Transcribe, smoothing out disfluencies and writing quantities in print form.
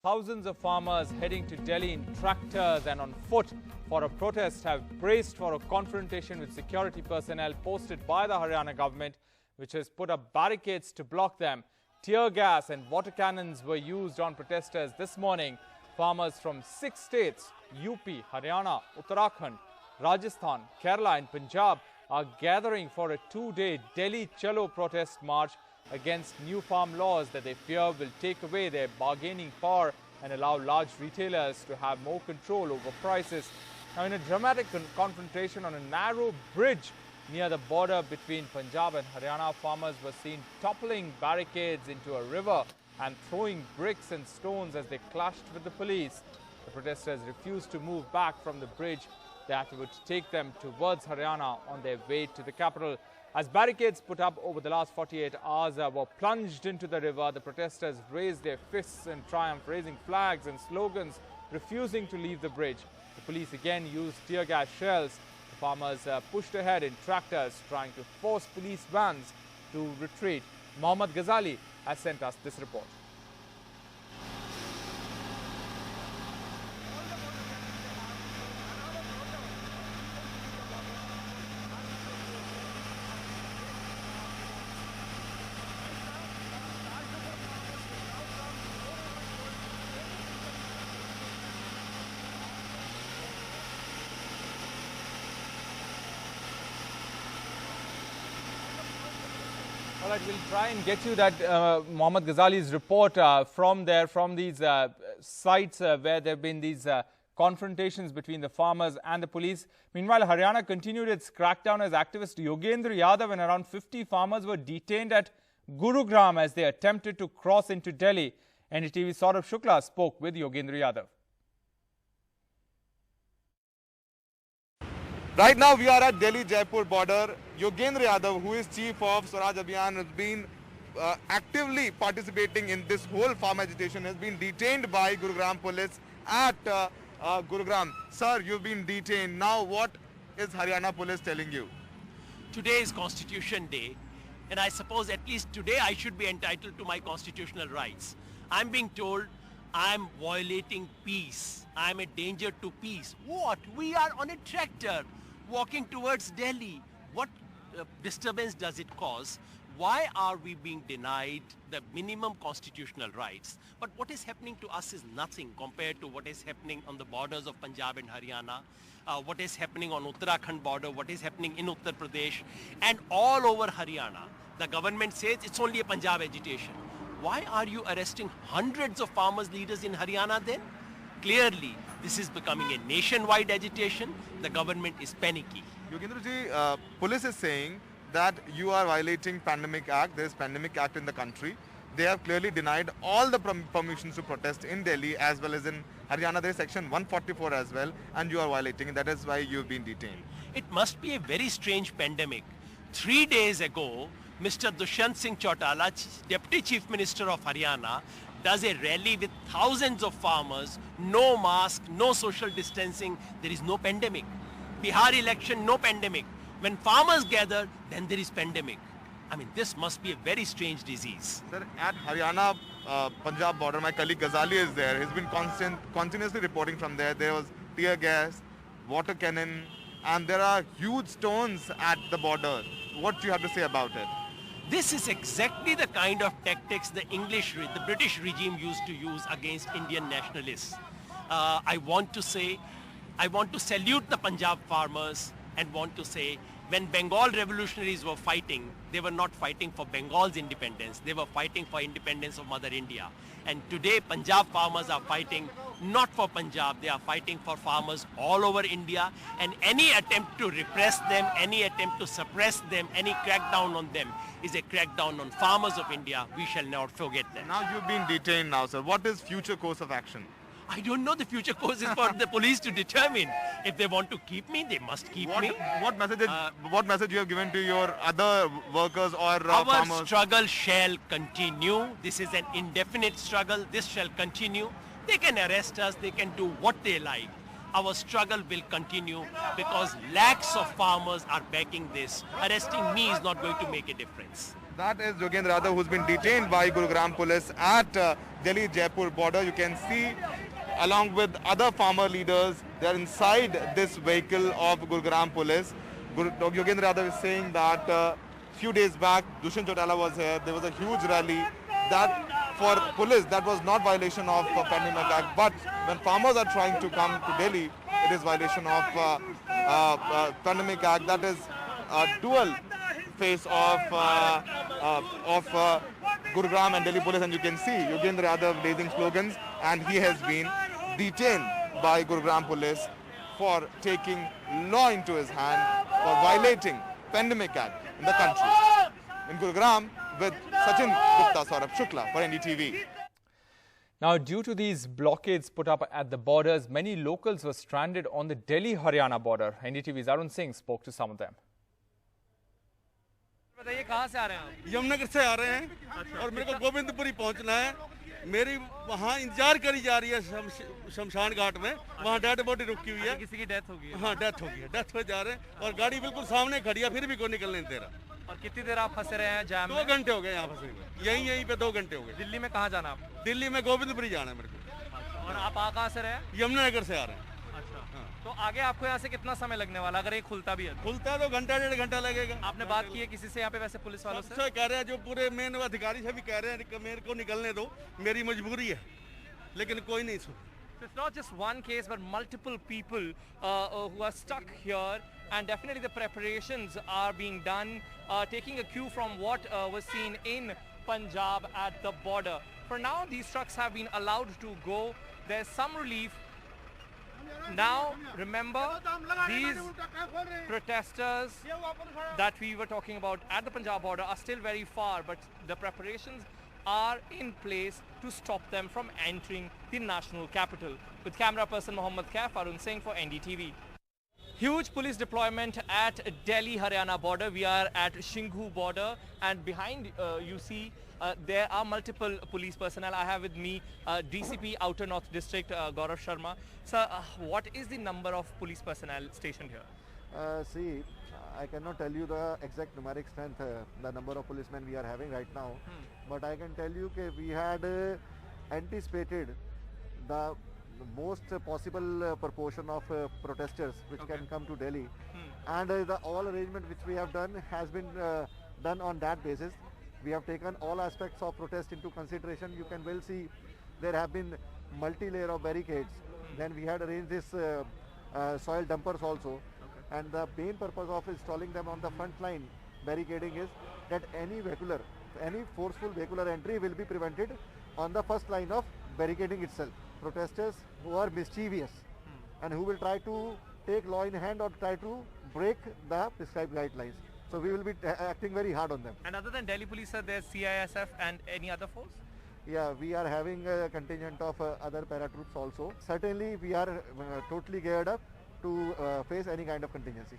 Thousands of farmers heading to Delhi in tractors and on foot for a protest have braced for a confrontation with security personnel posted by the Haryana government, which has put up barricades to block them. Tear gas and water cannons were used on protesters this morning. Farmers from 6 states, UP, Haryana, Uttarakhand, Rajasthan, Kerala and Punjab are gathering for a 2-day Delhi Chalo protest march against new farm laws that they fear will take away their bargaining power and allow large retailers to have more control over prices. Now, in a dramatic confrontation on a narrow bridge near the border between Punjab and Haryana, farmers were seen toppling barricades into a river and throwing bricks and stones as they clashed with the police. The protesters refused to move back from the bridge that would take them towards Haryana on their way to the capital. As barricades put up over the last 48 hours were plunged into the river, the protesters raised their fists in triumph, raising flags and slogans, refusing to leave the bridge. The police again used tear gas shells. The farmers pushed ahead in tractors, trying to force police vans to retreat. Mohammad Ghazali has sent us this report. All right, we'll try and get you that Mohammad Ghazali's report from these sites where there have been these confrontations between the farmers and the police. Meanwhile, Haryana continued its crackdown as activist Yogendra Yadav and around 50 farmers were detained at Gurugram as they attempted to cross into Delhi. NDTV's Saurabh Shukla spoke with Yogendra Yadav. Right now we are at Delhi-Jaipur border. Yogendra Yadav, who is chief of Swaraj Abhiyan, has been actively participating in this whole farm agitation, has been detained by Gurugram police at Gurugram. Sir, you've been detained. Now what is Haryana police telling you? Today is Constitution Day, and I suppose at least today I should be entitled to my constitutional rights. I'm being told I'm violating peace. I'm a danger to peace. What? We are on a tractor walking towards Delhi. What disturbance does it cause? Why are we being denied the minimum constitutional rights? But what is happening to us is nothing compared to what is happening on the borders of Punjab and Haryana, what is happening on Uttarakhand border, what is happening in Uttar Pradesh, and all over Haryana. The government says it's only a Punjab agitation. Why are you arresting hundreds of farmers leaders in Haryana then? Clearly, this is becoming a nationwide agitation. The government is panicky. Yogendra ji, police is saying that you are violating Pandemic Act. There is Pandemic Act in the country. They have clearly denied all the permissions to protest in Delhi as well as in Haryana. There is section 144 as well, and you are violating it. That is why you have been detained. It must be a very strange pandemic. 3 days ago, Mr. Dushyant Singh Chautala, Deputy Chief Minister of Haryana, does a rally with thousands of farmers, no mask, no social distancing, there is no pandemic. Bihar election, no pandemic. When farmers gather, then there is pandemic. I mean, this must be a very strange disease. Sir, at Haryana, Punjab border, my colleague Ghazali is there. He's been continuously reporting from there. There was tear gas, water cannon, and there are huge stones at the border. What do you have to say about it? This is exactly the kind of tactics the British regime used to use against Indian nationalists. I want to salute the Punjab farmers and want to say when Bengal revolutionaries were fighting, they were not fighting for Bengal's independence. They were fighting for independence of Mother India. And today Punjab farmers are fighting not for Punjab, they are fighting for farmers all over India. And any attempt to repress them, any attempt to suppress them, any crackdown on them is a crackdown on farmers of India. We shall not forget that. Now you've been detained now, sir. What is future course of action? I don't know. The future course is for the police to determine. If they want to keep me, they must keep me. What message you have given to your other workers or our farmers? Our struggle shall continue. This is an indefinite struggle. This shall continue. They can arrest us. They can do what they like. Our struggle will continue because lakhs of farmers are backing this. Arresting me is not going to make a difference. That is Yogendra Yadav, who's been detained by Gurugram police at Delhi-Jaipur border. You can see, along with other farmer leaders, they are inside this vehicle of Gurugram police. Yogendra Yadav is saying that few days back, Dushyant Chautala was here. There was a huge rally. That for police, that was not violation of Pandemic Act. But when farmers are trying to come to Delhi, it is violation of Pandemic Act. That is a dual face of Gurugram and Delhi police, and you can see Yogendra Yadav raising slogans, and he has been detained by Gurugram police for taking law into his hand, for violating Pandemic Act in the country. In Gurugram, with Sachin Gupta, Saurabh Shukla for NDTV. Now, due to these blockades put up at the borders, many locals were stranded on the Delhi-Haryana border. NDTV's Arun Singh spoke to some of them. बताइए कहाँ से आ रहे हैं आप? यमुनगर से आ रहे हैं और मेरे को गोविंदपुरी पहुंचना है। मेरी वहाँ इंतजार करी जा रही है शमशान घाट में, वहाँ डेड बॉडी रुकी हुई है। किसी की डेथ हो गई है? हाँ, डेथ हो गई है, डेथ हो जा रहे हैं और गाड़ी बिल्कुल सामने खड़ी है, फिर भी कोई निकलने नहीं दे रहा। और कितनी देर आप फंसे रहे हैं जाम में? 2 घंटे हो गए यहाँ फंसे हुए, यहीं पे 2 घंटे हो गए। दिल्ली में कहाँ जाना आप? दिल्ली में गोविंदपुरी जाना है मेरे को। और आप कहाँ से रहे हैं? यमुनानगर से आ रहे हैं। अच्छा, तो आगे आपको यहाँ से कितना समय लगने वाला अगर ये खुलता भी है? खुलता है तो घंटा 1.5 घंटा लगेगा। आपने बात की है किसी से यहाँ पे वैसे पुलिस वालों से? सबसे कह रहे हैं, जो पूरे मेन अधिकारी से भी कह रहे हैं कि मेरे को निकलने दो, मेरी मजबूरी है, लेकिन कोई नहीं सुन। So it's not just one case, but multiple people who are stuck here, and definitely the preparations are being done, taking a cue from what was seen in Punjab at the border. For now, these trucks have been allowed to go. There's some relief. Now, remember, these protesters that we were talking about at the Punjab border are still very far, but the preparations are in place to stop them from entering the national capital. With camera person Mohammad Kaif, Arun Singh for NDTV. Huge police deployment at Delhi-Haryana border. We are at Shinghu border, and behind you see there are multiple police personnel. I have with me DCP Outer North District Gaurav Sharma. Sir, what is the number of police personnel stationed here? See, I cannot tell you the exact numeric strength, the number of policemen we are having right now, but I can tell you that we had anticipated the most possible proportion of protesters which can come to Delhi, and the all arrangement which we have done has been done on that basis. We have taken all aspects of protest into consideration. You can well see there have been multi-layer of barricades. Then we had arranged this soil dumpers also. And the main purpose of installing them on the front line barricading is that any forceful vehicular entry will be prevented on the first line of barricading itself. Protesters who are mischievous and who will try to take law in hand or try to break the prescribed guidelines. So we will be acting very hard on them. And other than Delhi police, sir, there's CISF and any other force? Yeah, we are having a contingent of other paratroops also. Certainly we are totally geared up to face any kind of contingency.